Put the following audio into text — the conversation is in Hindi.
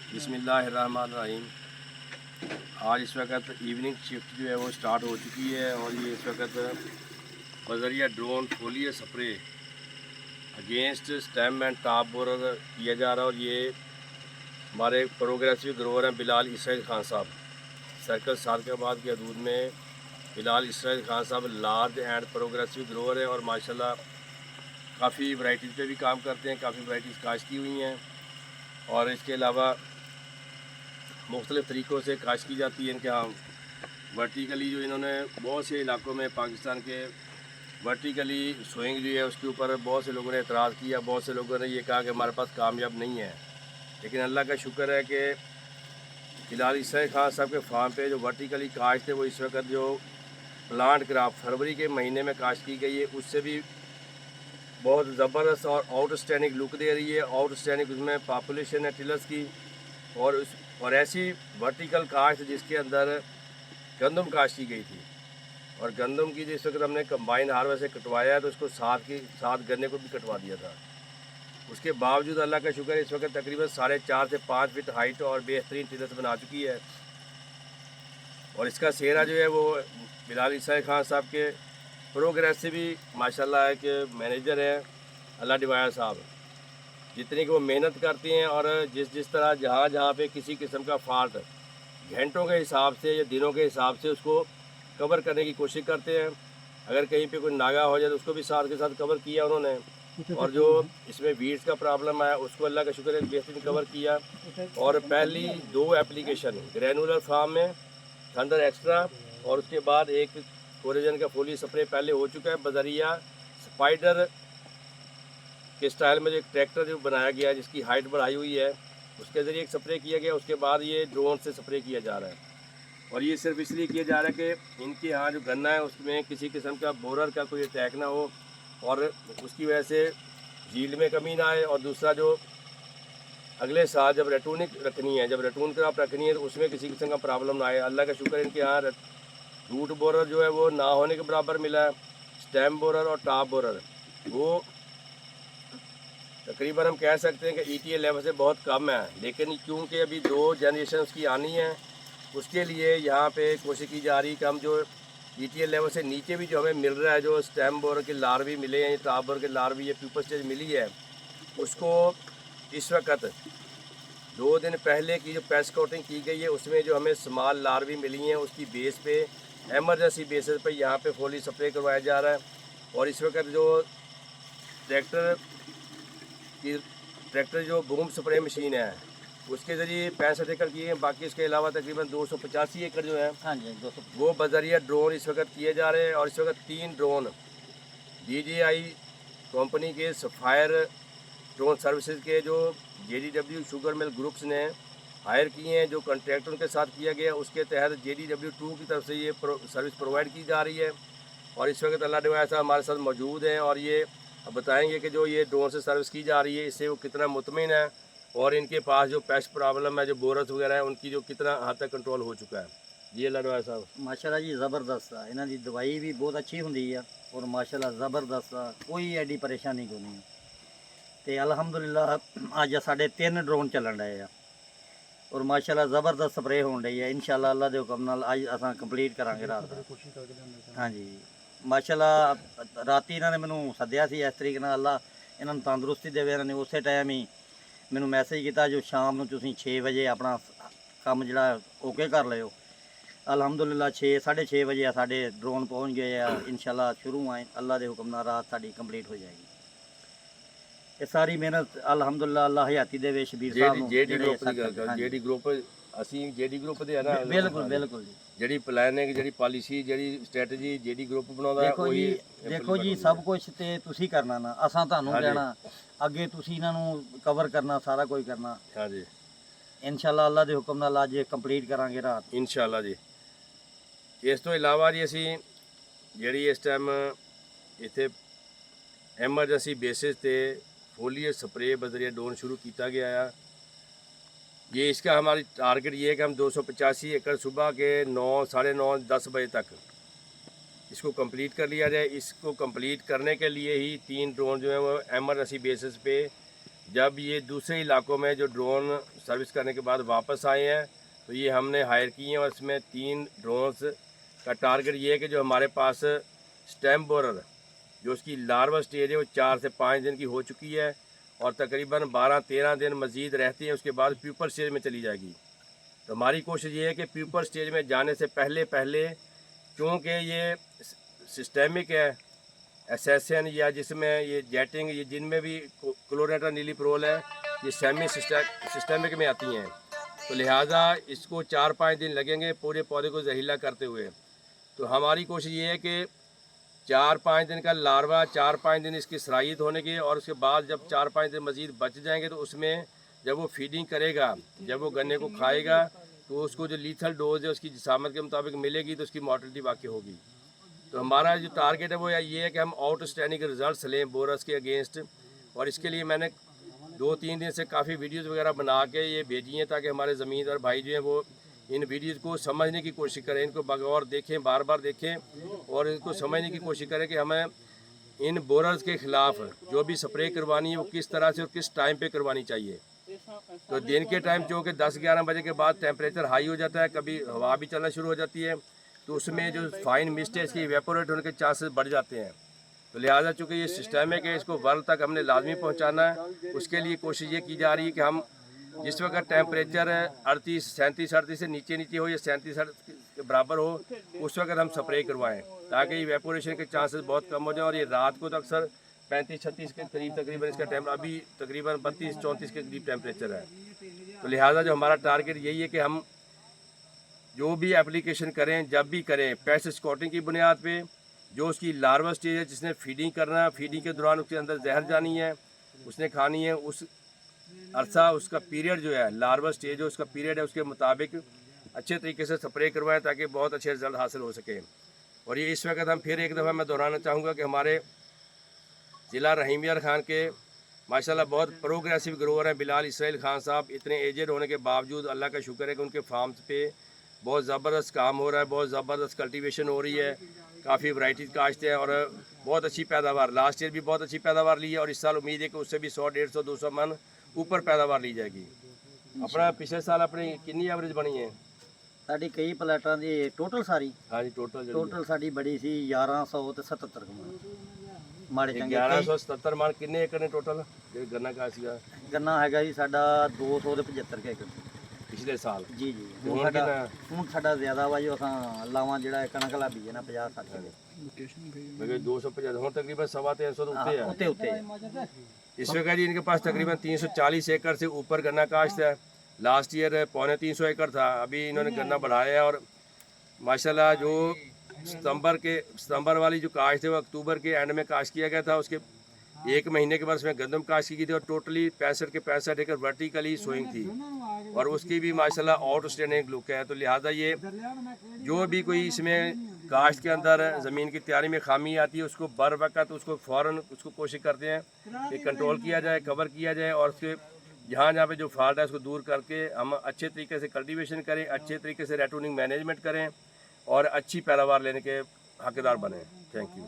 बिस्मिल्लाहिर्रहमानिर्रहीम। आज इस वक्त इवनिंग शिफ्ट जो है वो स्टार्ट हो चुकी है और ये इस वक्त बजरिया drone foliar spray against stem and top borer किया जा रहा है। और ये हमारे प्रोग्रेसिव ग्रोवर हैं बिलाल इसराइल खान साहब, सर्कल सादकाबाद के हदूद में बिलाल इसराइल खान साहब लार्ज एंड प्रोग्रेसिव ग्रोवर है और माशाल्लाह काफ़ी वैराइटीज़ पे भी काम करते हैं, काफ़ी वैराइटीज़ काश्त की हुई हैं और इसके अलावा मुख्तलिफ़ तरीक़ों से काश्त की जाती है इनके यहाँ। वर्टिकली जो इन्होंने बहुत से इलाकों में पाकिस्तान के वर्टिकली सोइंग जो है उसके ऊपर बहुत से लोगों ने एतराज़ किया, बहुत से लोगों ने ये कहा कि हमारे पास कामयाब नहीं है। लेकिन अल्लाह का शुक्र है कि बिलाल इसराइल खान साहब के फार्म पे जो वर्टिकली काश्त है वो इस वक्त जो प्लांट क्राफ्ट फरवरी के महीने में काश्त की गई है उससे भी बहुत ज़बरदस्त और आउटस्टैंडिंग लुक दे रही है। आउटस्टैंडिंग उसमें पॉपुलेशन है टिलर्स की और ऐसी वर्टिकल काश्त जिसके अंदर गंदम काश्त की गई थी और गंदम की जिस वक्त हमने कंबाइन हार्वेस्ट से कटवाया है तो उसको साथ गन्ने को भी कटवा दिया था। उसके बावजूद अल्लाह का शुक्र है इस वक्त तकरीबन 4.5 से 5 फीट हाइट और बेहतरीन टिलर्स बना चुकी है। और इसका सेहरा जो है वो बिलाल इसराइल खान साहब के प्रोग्रेसिव भी माशाल्लाह है कि मैनेजर हैं अल्लाह डिवाया साहब, जितनी कि वो मेहनत करती हैं और जिस तरह जहाँ पे किसी किस्म का फॉल्ट घंटों के हिसाब से या दिनों के हिसाब से उसको कवर करने की कोशिश करते हैं। अगर कहीं पे कोई नागा हो जाए तो उसको भी साथ के साथ कवर किया उन्होंने। और जो इसमें वीड्स का प्रॉब्लम आया उसको अल्लाह का शुक्र है बेहतरीन कवर किया। और पहली 2 एप्लीकेशन ग्रैनुलर फार्म में थंडर एक्स्ट्रा और उसके बाद एक कोरेजन का फोली स्प्रे पहले हो चुका है। बजरिया स्पाइडर के स्टाइल में जो एक ट्रैक्टर जो बनाया गया है जिसकी हाइट बढ़ाई हुई है उसके ज़रिए एक स्प्रे किया गया। उसके बाद ये ड्रोन से स्प्रे किया जा रहा है और ये सिर्फ इसलिए किया जा रहा है कि इनके यहाँ जो गन्ना है उसमें किसी किस्म का बोरर का कोई अटैक ना हो और उसकी वजह से झील में कमी ना आए। और दूसरा जो अगले साल जब रेटूनिक रखनी है, जब रेटून क्रॉप रखनी है तो उसमें किसी किस्म का प्रॉब्लम ना आए। अल्लाह का शुक्र है इनके यहाँ रूट बोरर जो है वो ना होने के बराबर मिला है। स्टेम बोरर और टॉप बोरर वो तकरीबन हम कह सकते हैं कि ETA लेवल से बहुत कम है, लेकिन क्योंकि अभी 2 जनरेशन उसकी आनी है उसके लिए यहाँ पे कोशिश की जा रही है कि हम जो ETA लेवल से नीचे भी जो हमें मिल रहा है, जो स्टेम बोरर के लार्वी मिले हैं, टॉप बोरर के लार्वी या प्यूपा स्टेज मिली है, उसको इस वक्त 2 दिन पहले की जो पेस्ट कोटिंग की गई है उसमें जो हमें स्मॉल लार्वी मिली हैं उसकी बेस पे एमरजेंसी बेसिस पे यहाँ पे फोली स्प्रे करवाया जा रहा है। और इस वक्त जो ट्रैक्टर जो बूम स्प्रे मशीन है उसके ज़रिए 65 एकड़ किए हैं। बाकी इसके अलावा तकरीबन 285 एकड़ जो है हाँ जी 200 वो बजरिया ड्रोन इस वक्त किए जा रहे हैं। और इस वक्त 3 ड्रोन DJI कंपनी के सफायर ड्रोन सर्विसेज के जो JDW शुगर मिल ग्रुप्स ने हायर किए हैं, जो कॉन्ट्रैक्ट उनके साथ किया गया उसके तहत JDW2 की तरफ से ये सर्विस प्रोवाइड की जा रही है। और इस वक्त अल्लाह डिवाया साहब हमारे साथ मौजूद हैं और ये अब बताएंगे कि जो ये ड्रोन से सर्विस की जा रही है इससे वो कितना मुतमिन है और इनके पास जो पेस्ट प्रॉब्लम है, जो बोरस वगैरह है, उनकी जो कितना हद तक कंट्रोल हो चुका है। जी अल्लाह डिवाया साहब माशाल्लाह जी ज़बरदस्त है। इन्हों की दवाई भी बहुत अच्छी होंगी है और माशाल्लाह ज़बरदस्त है, कोई एडी परेशानी को नहीं। तो अलहमदुलिल्लाह अज साढ़े 3 ड्रोन चलन रहे हैं और माशाल्लाह ज़बरदस्त स्प्रे होने रही है। इंशाल्लाह अल्लाह के हुक्म नाल अज असां कंप्लीट करांगे रात हाँ जी माशाल्लाह राती इन्होंने मैनू सद्या सी इस तरीके नाल अल्लाह इन्होंने तंदुरुस्ती देवे। इन्होंने उस टाइम ही मैनू मैसेज किया जो शाम को तुसीं 6 बजे अपना काम जिहड़ा ओके कर लिओ। अलहमदुलिल्लाह 6-6:30 बजे साढ़े ड्रोन पहुँच गए हैं। इंशाल्लाह शुरू आए अल्लाह के हुक्म नाल रात साड़ी कंप्लीट हो जाएगी। ये सारी मेहनत अलहमदुलिल्लाह अल्लाह हयाती दे शबीर साहब नूं जेडी ग्रुप ਅਸੀਂ जेडी ग्रुप ਦੇ ਆ ਨਾ बिल्कुल बिल्कुल जी ਜਿਹੜੀ ਪਲਾਨਿੰਗ ਜਿਹੜੀ ਪਾਲਿਸੀ ਜਿਹੜੀ ਸਟ੍ਰੈਟਜੀ जेडी ग्रुप ਬਣਾਉਂਦਾ देखो जी सब कुछ तो तुसी करना ना असां तुहानूं देना अगे तुसी इन्हां नूं कवर करना सारा कुछ करना। हाँ जी इंशाल्लाह अल्लाह दे हुक्म नाल अज कंप्लीट करांगे रात इंशाल्लाह जी। इस तो इलावा जी ਅਸੀਂ ਜਿਹੜੀ ਇਸ ਟਾਈਮ ਇੱਥੇ ਐਮਰਜੈਂਸੀ बेसिस ਤੇ फोलियर स्प्रे बजरिया ड्रोन शुरू किया गया है। ये इसका हमारी टारगेट ये है कि हम 285 एकड़ सुबह के 9, साढ़े 9, 10 बजे तक इसको कंप्लीट कर लिया जाए। इसको कंप्लीट करने के लिए ही 3 ड्रोन जो है वो एमरजेंसी बेसिस पे जब ये दूसरे इलाकों में जो ड्रोन सर्विस करने के बाद वापस आए हैं। तो ये हमने हायर किए हैं और इसमें 3 ड्रोन्स का टारगेट ये है कि जो हमारे पास स्टेम बोरर जो उसकी लार्वा स्टेज है वो 4 से 5 दिन की हो चुकी है और तकरीबन 12-13 दिन मज़ीद रहती है, उसके बाद प्यूपर स्टेज में चली जाएगी। तो हमारी कोशिश ये है कि प्यूपर स्टेज में जाने से पहले क्योंकि ये सिस्टेमिक है एसेसन या जिसमें ये जेटिंग ये जिनमें भी क्लोरेटा नीलीप्रोल है ये सेमी सिस्टेमिक में आती हैं, तो लिहाजा इसको 4-5 दिन लगेंगे पूरे पौधे को जहरीला करते हुए। तो हमारी कोशिश ये है कि 4-5 दिन का लार्वा 4-5 दिन इसकी सराहियत होने की और उसके बाद जब 4-5 दिन मज़ीद बच जाएंगे तो उसमें जब वो फीडिंग करेगा, जब वो गन्ने को खाएगा तो उसको जो लीथल डोज है उसकी जिसामत के मुताबिक मिलेगी तो उसकी मॉर्टलिटी वाकई होगी। तो हमारा जो टारगेट है वो ये है कि हम आउटस्टैंडिंग रिजल्ट्स लें बोरस के अगेंस्ट, और इसके लिए मैंने 2-3 दिन से काफ़ी वीडियोस वगैरह बना के ये भेजी हैं ताकि हमारे ज़मींदार भाई जो हैं वो इन वीडियोस को समझने की कोशिश करें, इनको बगौर देखें, बार बार देखें और इनको समझने की कोशिश करें कि हमें इन बोरर्स के ख़िलाफ़ जो भी स्प्रे करवानी है वो किस तरह से और किस टाइम पे करवानी चाहिए। तो दिन के टाइम चूँकि 10-11 बजे के बाद टेम्परेचर हाई हो जाता है, कभी हवा भी चलना शुरू हो जाती है, तो उसमें जो फाइन मिस्ट है इसकी इवेपोरेट होने के चांसेस बढ़ जाते हैं। तो लिहाजा चूँकि ये सिस्टमिक है इसको वर्ल्ड तक हमने लाजमी पहुँचाना है। उसके लिए कोशिश ये की जा रही है कि हम जिस वक्त टेम्परेचर 37-38 से नीचे हो या 37 के बराबर हो उस वक्त हम स्प्रे करवाएं ताकि इवेपोरेशन के चांसेस बहुत कम हो जाएं। और ये रात को तो अक्सर 35-36 के करीब तकरीबन इसका अभी तकरीबन 32-34 के करीब टेम्परेचर है। तो लिहाजा जो हमारा टारगेट यही है कि हम जो भी एप्लीकेशन करें जब भी करें पेस्ट स्कॉटिंग की बुनियाद पे, जो उसकी लार्वा स्टेज है जिसने फीडिंग करना है, फीडिंग के दौरान उसके अंदर जहर जानी है, उसने खानी है, उस अरसा उसका पीरियड जो है लार्वा स्टेज जो उसका पीरियड है उसके मुताबिक अच्छे तरीके से स्प्रे करवाएं ताकि बहुत अच्छे रिजल्ट हासिल हो सके। और ये इस वक्त हम फिर एक दफ़ा मैं दोहराना चाहूँगा कि हमारे ज़िला रहीम यार खान के माशाल्लाह बहुत प्रोग्रेसिव ग्रोवर हैं बिलाल इसराइल खान साहब। इतने एजेड होने के बावजूद अल्लाह का शुक्र है कि उनके फार्म्स पे बहुत ज़बरदस्त काम हो रहा है, बहुत ज़बरदस्त कल्टीवेशन हो रही है, काफ़ी वैरायटीज़ काश्ते हैं और बहुत अच्छी पैदावार। लास्ट ईयर भी बहुत अच्छी पैदावार ली है और इस साल उम्मीद है कि उससे भी 100-150-200 मन ऊपर पैदावार ली जाएगी। अपना पिछले साल अपनी कितनी एवरेज बनी है? ਸਾਡੀ ਕਈ ਪਲਾਟਾਂ ਦੀ ਟੋਟਲ ਸਾਰੀ हाँ जी ਟੋਟਲ ਸਾਡੀ ਬੜੀ ਸੀ 1177 ਕਮਾਂ ਮਾੜੇ ਚੰਗੇ 1177 ਮਣ। ਕਿੰਨੇ ਏਕੜ ਨੇ ਟੋਟਲ ਜਿਹੜੇ ਗੰਨਾ ਕਾ ਸੀਗਾ? ਗੰਨਾ ਹੈਗਾ ਜੀ ਸਾਡਾ 275 ਏਕੜ ਪਿਛਲੇ ਸਾਲ। ਜੀ ਜੀ ਹੁਣ ਸਾਡਾ ਕਿੰਨਾ? ਹੁਣ ਸਾਡਾ ਜ਼ਿਆਦਾ ਵਾ ਜੋ ਅਸਾਂ ਲਾਵਾਂ ਜਿਹੜਾ ਕਣਕ ਲਾ ਬੀਜੇ ਨਾ 50-60 मैं 250 ਹੁਣ तकरीबन 350 तो ਉੱਤੇ है। ਉੱਤੇ ਉੱਤੇ इस वक्त जी इनके पास तकरीबन 340 एकड़ से ऊपर गन्ना काश्त है। लास्ट ईयर 250 एकड़ था, अभी इन्होंने गन्ना बढ़ाया है और माशाल्लाह जो सितंबर वाली जो काश्त है वो अक्टूबर के एंड में काश्त किया गया था। उसके 1 महीने के बाद उसमें गंदम काश्त की गई थी और टोटली 65 के 65 एकड़ वर्टिकली सोइंग थी और उसकी भी माशाल्लाह आउटस्टैंडिंग लुक है। तो लिहाजा ये जो भी कोई इसमें काश्त के अंदर ज़मीन की तैयारी में खामी आती है उसको बर वक्त उसको फ़ौरन उसको कोशिश करते हैं कि कंट्रोल किया जाए, कवर किया जाए और उसके जहाँ पे जो फॉल्ट है उसको दूर करके हम अच्छे तरीके से कल्टीवेशन करें, अच्छे तरीके से रेटूनिंग मैनेजमेंट करें और अच्छी पैदावार लेने के हकदार बने। Thank you.